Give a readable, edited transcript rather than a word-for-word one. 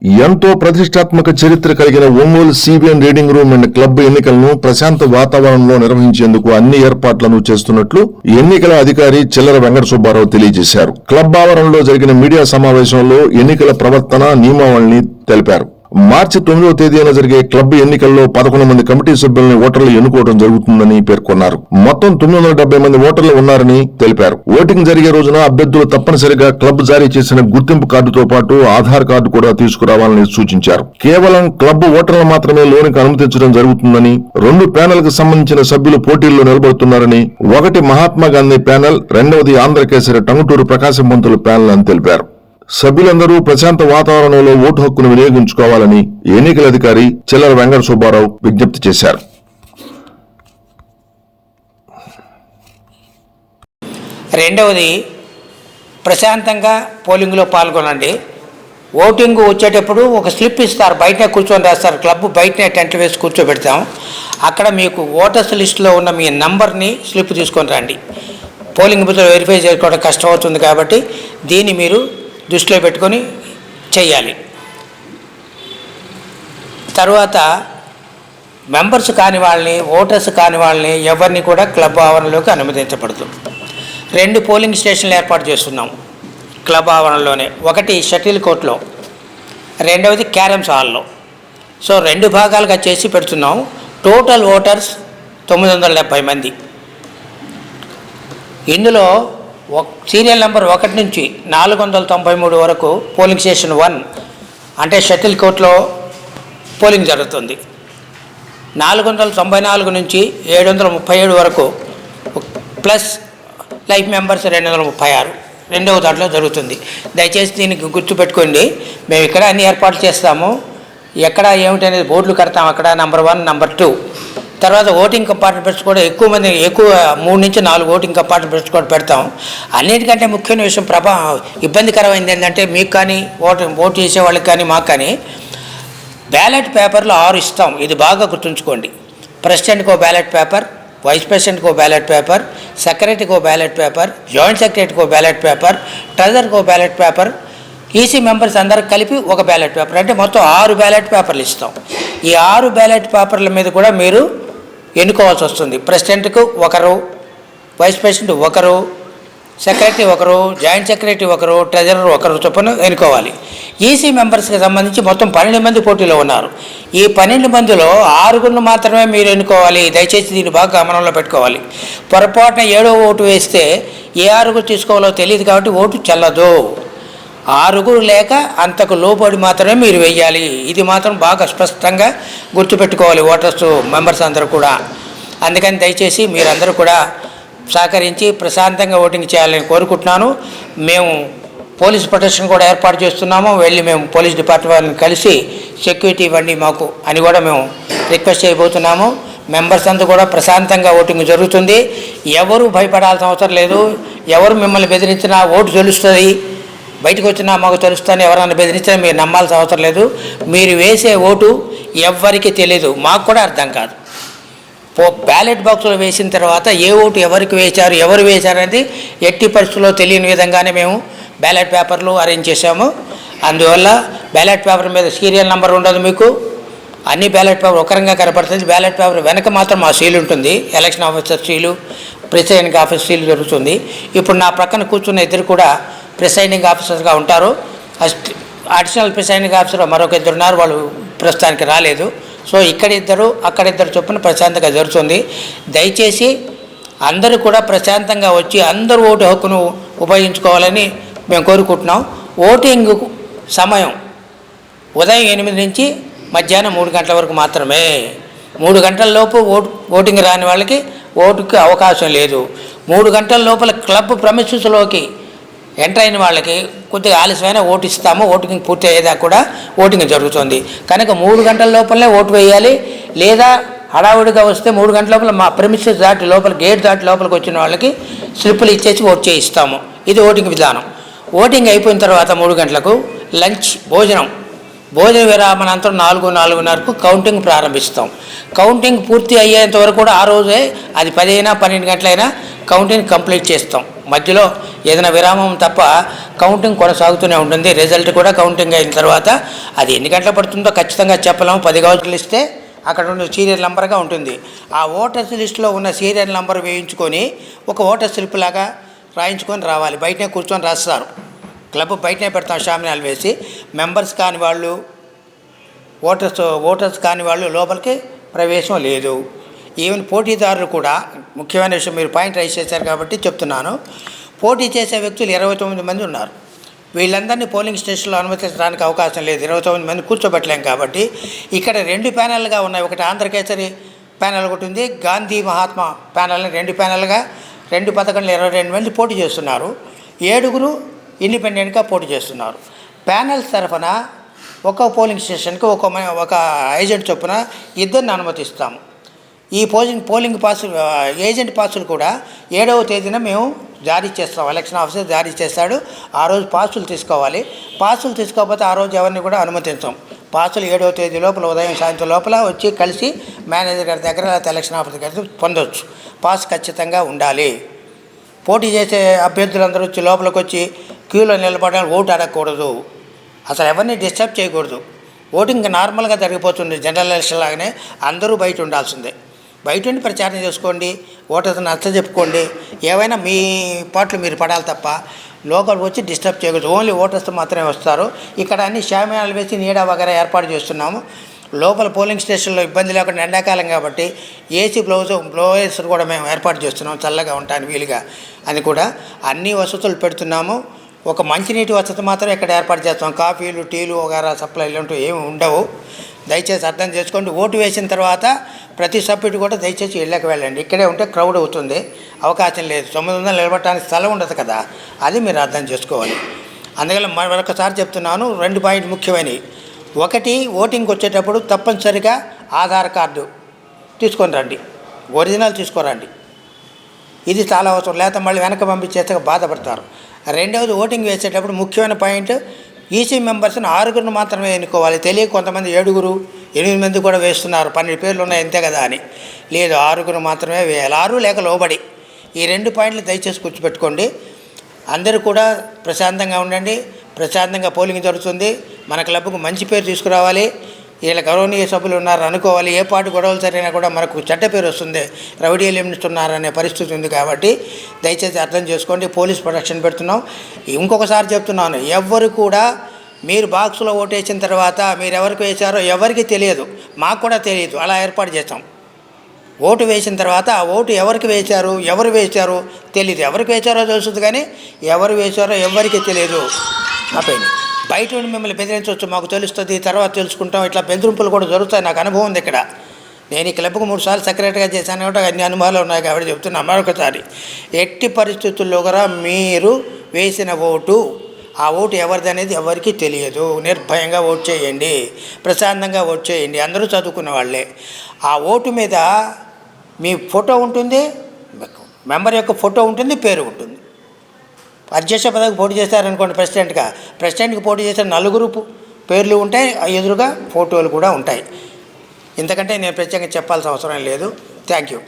ఎంతో ప్రతిష్టాత్మక చరిత్ర కలిగిన Ongole CBN reading room and club ఎన్నికలను ప్రశాంత వాతావరణంలో నిర్వహించేందుకు అన్ని ఏర్పాట్లను చేస్తున్నట్లు ఎన్నికల అధికారి చిల్లర వెంకట సుబ్బారావు తెలియజేశారు. క్లబ్ ఆవరణలో జరిగిన మీడియా సమావేశంలో ఎన్నికల ప్రవర్తన నియమావళిని తెలిపారు. మార్చి 9వ తేదీన జరిగే క్లబ్ ఎన్నికల్లో 11 మంది కమిటీ సభ్యులను ఓటర్లు ఎన్నుకోవడం జరుగుతుందని పేర్కొన్నారు. మొత్తం 970 మంది ఓటర్లు ఉన్నారని తెలిపారు. ఓటింగ్ జరిగే రోజున అభ్యర్థులు తప్పనిసరిగా క్లబ్ జారీ చేసిన గుర్తింపు కార్డుతో పాటు ఆధార్ కార్డు కూడా తీసుకురావాలని సూచించారు. కేవలం క్లబ్ ఓటర్లు మాత్రమే లోనికి అనుమతించడం జరుగుతుందని, 2 ప్యానెల్ కు సంబంధించిన సభ్యులు పోటీల్లో నిలబడుతున్నారని, ఒకటి మహాత్మా గాంధీ ప్యానెల్, రెండవది ఆంధ్రకేసరి టంగుటూరు ప్రకాశం పంతులు ప్యానెల్ అని తెలిపారు. సభ్యులందరూ ప్రశాంత వాతావరణంలో ఓటు హక్కును వినియోగించుకోవాలని ఎన్నికల అధికారి చిల్లర వెంకట సుబ్బారావు విజ్ఞప్తి చేశారు. రెండవది, ప్రశాంతంగా పోలింగ్లో పాల్గొనండి. ఓటింగ్ వచ్చేటప్పుడు ఒక స్లిప్ ఇస్తారు, బయటనే కూర్చొని రాస్తారు. క్లబ్ బయటనే టెంట్లు వేసి కూర్చోబెడతాం. అక్కడ మీకు ఓటర్స్ లిస్టులో ఉన్న మీ నంబర్ని స్లిప్ తీసుకొని రండి. పోలింగ్ బూత్లో వెరిఫై చేసుకోవడం కష్టం అవుతుంది కాబట్టి దీన్ని మీరు దృష్టిలో పెట్టుకొని చేయాలి. తర్వాత మెంబర్స్ కాని వాళ్ళని, ఓటర్స్ కాని వాళ్ళని ఎవరిని కూడా క్లబ్ ఆవరణలోకి అనుమతించబడదు. 2 పోలింగ్ స్టేషన్లు ఏర్పాటు చేస్తున్నాం క్లబ్ ఆవరణలోనే. ఒకటి షటిల్ కోర్టులో, రెండవది క్యారమ్స్ హాల్లో. సో 2 భాగాలుగా చేసి పెడుతున్నాం. టోటల్ ఓటర్స్ 970 మంది. ఇందులో సీరియల్ నెంబర్ 1 నుంచి 493 వరకు పోలింగ్ స్టేషన్ 1 అంటే షటిల్ కోర్టులో పోలింగ్ జరుగుతుంది. 494 నుంచి 737 వరకు ప్లస్ లైఫ్ మెంబర్స్ 236 రెండవ దాంట్లో జరుగుతుంది. దయచేసి దీనికి గుర్తుపెట్టుకోండి. మేము ఇక్కడ అన్ని ఏర్పాట్లు చేస్తాము. ఎక్కడ ఏమిటి అనేది బోర్డులు కడతాం. అక్కడ నెంబర్ 1, నెంబర్ 2. తర్వాత ఓటింగ్ కంపార్ట్మెంట్స్ కూడా ఎక్కువ 3 నుంచి 4 ఓటింగ్ కంపార్ట్మెంట్స్ కూడా పెడతాం. అన్నిటికంటే ముఖ్యమైన విషయం ఇబ్బందికరమైంది ఏంటంటే, మీకు కానీ ఓటు చేసే వాళ్ళకి కానీ మాకు కానీ బ్యాలెట్ పేపర్లు 6 ఇస్తాం. ఇది బాగా గుర్తుంచుకోండి. ప్రెసిడెంట్కి ఒక బ్యాలెట్ పేపర్, వైస్ ప్రెసిడెంట్కి ఒక బ్యాలెట్ పేపర్, సెక్రటరీకి ఒక బ్యాలెట్ పేపర్, జాయింట్ సెక్రటరీకి ఒక బ్యాలెట్ పేపర్, ట్రెజరర్కి ఒక బ్యాలెట్ పేపర్, ఈసీ మెంబర్స్ అందరికి కలిపి ఒక బ్యాలెట్ పేపర్. అంటే మొత్తం 6 బ్యాలెట్ పేపర్లు ఇస్తాం. ఈ 6 బ్యాలెట్ పేపర్ల మీద కూడా మీరు ఎన్నుకోవాల్సి వస్తుంది. ప్రెసిడెంట్కు ఒకరు, వైస్ ప్రెసిడెంట్ ఒకరు, సెక్రటరీ ఒకరు, జాయింట్ సెక్రటరీ ఒకరు, ట్రెజరర్ ఒకరు చొప్పున ఎన్నుకోవాలి. ఈసీ మెంబర్స్కి సంబంధించి మొత్తం 12 మంది పోటీలో ఉన్నారు. ఈ 12 మందిలో 6 మాత్రమే మీరు ఎన్నుకోవాలి. దయచేసి దీన్ని బాగా గమనంలో పెట్టుకోవాలి. పొరపాటున 7వ ఓటు వేస్తే ఏ 6 తీసుకోవాలో తెలియదు కాబట్టి ఓటు చెల్లదు. 6 లేక అంతకు లోబడి మాత్రమే మీరు వేయాలి. ఇది మాత్రం బాగా స్పష్టంగా గుర్తుపెట్టుకోవాలి ఓటర్స్ మెంబర్స్ అందరూ కూడా. అందుకని దయచేసి మీరందరూ కూడా సహకరించి ప్రశాంతంగా ఓటింగ్ చేయాలని కోరుకుంటున్నాను. మేము పోలీస్ ప్రొటెక్షన్ కూడా ఏర్పాటు చేస్తున్నాము. వెళ్ళి మేము పోలీస్ డిపార్ట్మెంట్ని కలిసి సెక్యూరిటీ ఇవ్వండి మాకు అని కూడా మేము రిక్వెస్ట్ చేయబోతున్నాము. మెంబర్స్ అంతా కూడా ప్రశాంతంగా ఓటింగ్ జరుగుతుంది. ఎవరు భయపడాల్సిన అవసరం లేదు. ఎవరు మిమ్మల్ని బెదిరించినా ఓటు తెలుస్తుంది, బయటకు వచ్చినా మాకు తెలుస్తుందని ఎవరైనా బెదిరించినా మీరు నమ్మాల్సిన అవసరం లేదు. మీరు వేసే ఓటు ఎవ్వరికి తెలియదు, మాకు కూడా అర్థం కాదు. బ్యాలెట్ బాక్స్లో వేసిన తర్వాత ఏ ఓటు ఎవరికి వేశారు, ఎవరు వేశారనేది ఎట్టి పరిస్థితుల్లో తెలియని విధంగానే మేము బ్యాలెట్ పేపర్లు అరేంజ్ చేశాము. అందువల్ల బ్యాలెట్ పేపర్ మీద సీరియల్ నెంబర్ ఉండదు. మీకు అన్ని బ్యాలెట్ పేపర్ ఒకరంగా కనపడుతుంది. బ్యాలెట్ పేపర్ వెనక మాత్రం మా సీల్ ఉంటుంది. Election officer seal, presiding officer seal జరుగుతుంది. ఇప్పుడు నా ప్రక్కన కూర్చున్న ఇద్దరు కూడా ప్రిసైడింగ్ ఆఫీసర్గా ఉంటారు. అడిషనల్ ప్రిసైడింగ్ ఆఫీసర్ మరొక 2 ఉన్నారు, వాళ్ళు ప్రస్తుతానికి రాలేదు. సో ఇక్కడ 2 అక్కడ 2 చొప్పున ప్రశాంతంగా జరుగుతుంది. దయచేసి అందరూ కూడా ప్రశాంతంగా వచ్చి అందరూ ఓటు హక్కును ఉపయోగించుకోవాలని మేము కోరుకుంటున్నాం. ఓటింగ్ సమయం ఉదయం 8 నుంచి మధ్యాహ్నం 3 గంటల వరకు మాత్రమే. 3 గంటల లోపు ఓటింగ్ రాని వాళ్ళకి ఓటుకి అవకాశం లేదు. 3 గంటల లోపల క్లబ్ ప్రమిసెస్లోకి ఎంటర్ అయిన వాళ్ళకి కొద్దిగా ఆలస్యమైన ఓటు ఇస్తాము. ఓటింగ్ పూర్తి అయ్యేదాకా కూడా ఓటింగ్ జరుగుతుంది. కనుక 3 గంటల లోపలనే ఓటు వేయాలి. లేదా హడావుడిగా వస్తే 3 గంటల లోపల మా ప్రెమిసెస్ దాటి లోపల గేట్ దాటి లోపలికి వచ్చిన వాళ్ళకి స్లిప్పులు ఇచ్చేసి ఓటు చేయిస్తాము. ఇది ఓటింగ్ విధానం. ఓటింగ్ అయిపోయిన తర్వాత 3 గంటలకు లంచ్ భోజన విరామనంతరం 4-4:30కు కౌంటింగ్ ప్రారంభిస్తాం. కౌంటింగ్ పూర్తి అయ్యేంత వరకు కూడా ఆ రోజే అది 10 అయినా 12 గంటలైనా కౌంటింగ్ కంప్లీట్ చేస్తాం. మధ్యలో ఏదైనా విరామం తప్ప కౌంటింగ్ కొనసాగుతూనే ఉంటుంది. రిజల్ట్ కూడా కౌంటింగ్ అయిన తర్వాత అది ఎన్ని గంటలు పడుతుందో ఖచ్చితంగా చెప్పలేము. 10 గంటలు ఇస్తే అక్కడ ఉన్న సీరియల్ నెంబర్గా ఉంటుంది. ఆ ఓటర్స్ లిస్టులో ఉన్న సీరియల్ నెంబర్ వేయించుకొని ఒక ఓటర్ స్లిప్ లాగా రాయించుకొని రావాలి. బయటనే కూర్చొని రాస్తారు. క్లబ్ బయటనే పెడతాం షామినాలు వేసి. మెంబర్స్ కాని వాళ్ళు, ఓటర్స్ కాని వాళ్ళు లోపలికి ప్రవేశం లేదు. ఈవెన్ పోటీదారులు కూడా, ముఖ్యమైన విషయం మీరు పాయింట్ రైజ్ చేశారు కాబట్టి చెప్తున్నాను, పోటీ చేసే వ్యక్తులు 29 మంది ఉన్నారు. వీళ్ళందరినీ పోలింగ్ స్టేషన్లో అనుమతించడానికి అవకాశం లేదు. 29 మంది కూర్చోబెట్టలేం కాబట్టి ఇక్కడ 2 ప్యానెల్గా ఉన్నాయి. ఒకటి ఆంధ్రకేసరి ప్యానెల్ ఒకటి ఉంది, గాంధీ మహాత్మా ప్యానెల్ని 2 ప్యానెల్గా 2 పథకంలో 22 మంది పోటీ చేస్తున్నారు. 7 ఇండిపెండెంట్గా పోటీ చేస్తున్నారు. ప్యానెల్స్ తరఫున ఒక పోలింగ్ స్టేషన్కి ఒక ఏజెంట్ చొప్పున 2 అనుమతిస్తాము. ఈ పోలింగ్ పాసులు, ఏజెంట్ పాసులు కూడా 7వ తేదీన మేము జారీ చేస్తాం. ఎలక్షన్ ఆఫీసర్ జారీ చేస్తాడు. ఆ రోజు పాసులు తీసుకోవాలి. పాసులు తీసుకోకపోతే ఆ రోజు ఎవరిని కూడా అనుమతించాం. పాసులు 7వ తేదీ లోపల ఉదయం సాయంత్రం లోపల వచ్చి కలిసి మేనేజర్ గారి దగ్గర, ఎలక్షన్ ఆఫీసర్ గారి పొందవచ్చు. పాస్ ఖచ్చితంగా ఉండాలి. పోటీ చేసే అభ్యర్థులందరూ వచ్చి లోపలికి వచ్చి క్యూలో నిలబడడానికి ఓటు అడగకూడదు. అసలు ఎవరిని డిస్టర్బ్ చేయకూడదు. ఓటింగ్ నార్మల్గా జరిగిపోతుంది. జనరల్ ఎలక్షన్ లాగానే అందరూ బయట ఉండాల్సిందే. బయట ఉండి ప్రచారం చేసుకోండి, ఓటర్స్ నచ్చజెప్పుకోండి. ఏవైనా మీ పాటలు మీరు పడాలి తప్ప లోకల్ వచ్చి డిస్టర్బ్ చేయకూడదు. ఓన్లీ ఓటర్స్ మాత్రమే వస్తారు. ఇక్కడ అన్ని షామియానాలు వేసి నీడ వగైరా ఏర్పాటు చేస్తున్నాము. లోపల పోలింగ్ స్టేషన్లో ఇబ్బంది లేకుండా ఎండాకాలం కాబట్టి ఏసీ బ్లోయర్స్ కూడా మేము ఏర్పాటు చేస్తున్నాం, చల్లగా ఉండటానికి వీలుగా అని కూడా అన్ని వసతులు పెడుతున్నాము. ఒక మంచినీటి వసతి మాత్రం ఇక్కడ ఏర్పాటు చేస్తాం. కాఫీలు, టీలు వగైరా సప్లైలు అంటూ ఏమి ఉండవు. దయచేసి అర్థం చేసుకోండి. ఓటు వేసిన తర్వాత ప్రతి సభ్యుడు కూడా దయచేసి ఇళ్ళకి వెళ్ళండి. ఇక్కడే ఉంటే క్రౌడ్ అవుతుంది, అవకాశం లేదు. 900 నిలబడటానికి స్థలం ఉండదు కదా, అది మీరు అర్థం చేసుకోవాలి. అందుకని మరొకసారి చెప్తున్నాను, 2 పాయింట్ ముఖ్యమైనవి. ఒకటి, ఓటింగ్కి వచ్చేటప్పుడు తప్పనిసరిగా ఆధార్ కార్డు తీసుకొని రండి, ఒరిజినల్ తీసుకురండి. ఇది చాలా అవసరం, లేకపోతే మళ్ళీ వెనక పంపించేస్తే బాధపడతారు. రెండవది, ఓటింగ్ వేసేటప్పుడు ముఖ్యమైన పాయింట్, ఈసీ మెంబర్స్ని 6 మాత్రమే ఎన్నుకోవాలి. తెలియక కొంతమంది 7, 8 మంది కూడా వేస్తున్నారు. 12 పేర్లు ఉన్నాయి అంతే కదా అని. లేదు, 6 మాత్రమే వేయాలి. 6 లేక లోబడి. ఈ 2 పాయింట్లు దయచేసి గుర్తుపెట్టుకోండి. అందరూ కూడా ప్రశాంతంగా ఉండండి. ప్రశాంతంగా పోలింగ్ జరుగుతుంది. మన క్లబ్కు మంచి పేరు తీసుకురావాలి. వీళ్ళ గౌరవనీయ సభ్యులు ఉన్నారు అనుకోవాలి. ఏ పాటు గొడవలు సరైనా కూడా మనకు చెడ్డ పేరు వస్తుంది. రౌడీ ఎలిమెంట్స్ ఉన్నారనే పరిస్థితి ఉంది కాబట్టి దయచేసి అర్థం చేసుకోండి. పోలీస్ ప్రొటెక్షన్ పెడుతున్నాం. ఇంకొకసారి చెప్తున్నాను, ఎవ్వరు కూడా మీరు బాక్స్లో ఓటు వేసిన తర్వాత మీరు ఎవరికి వేశారో ఎవరికి తెలియదు, మాకు కూడా తెలియదు. అలా ఏర్పాటు చేస్తాం. ఓటు వేసిన తర్వాత ఆ ఓటు ఎవరికి వేశారు, ఎవరు వేశారు తెలియదు. ఎవరికి వేశారో తెలుస్తుంది కానీ ఎవరు వేశారో ఎవరికి తెలియదు. అయిపోయింది. బయట ఉండి మిమ్మల్ని బెదిరించవచ్చు, మాకు తెలుస్తుంది, తర్వాత తెలుసుకుంటాం. ఇట్లా బెదిరింపులు కూడా జరుగుతాయి. నాకు అనుభవం ఉంది ఇక్కడ. నేను ఈ క్లబ్కు 3 సార్లు సెక్రటరీగా చేశాను కాబట్టి అన్ని అనుభవాలు ఉన్నాయి కాబట్టి చెప్తున్నా. మరొకసారి, ఎట్టి పరిస్థితుల్లో కూడా మీరు వేసిన ఓటు, ఆ ఓటు ఎవరిది అనేది ఎవరికి తెలియదు. నిర్భయంగా ఓటు చేయండి, ప్రశాంతంగా ఓటు చేయండి. అందరూ చదువుకున్న వాళ్ళే. ఆ ఓటు మీద మీ ఫోటో ఉంటుంది, మెంబర్ యొక్క ఫోటో ఉంటుంది, పేరు ఉంటుంది. అధ్యక్ష పదవికి పోటీ చేస్తారనుకోండి, ప్రెసిడెంట్కి పోటీ చేసే 4 పేర్లు ఉంటాయి, ఎదురుగా ఫోటోలు కూడా ఉంటాయి. ఇంతకంటే నేను ప్రత్యేకంగా చెప్పాల్సిన అవసరం లేదు. Thank you.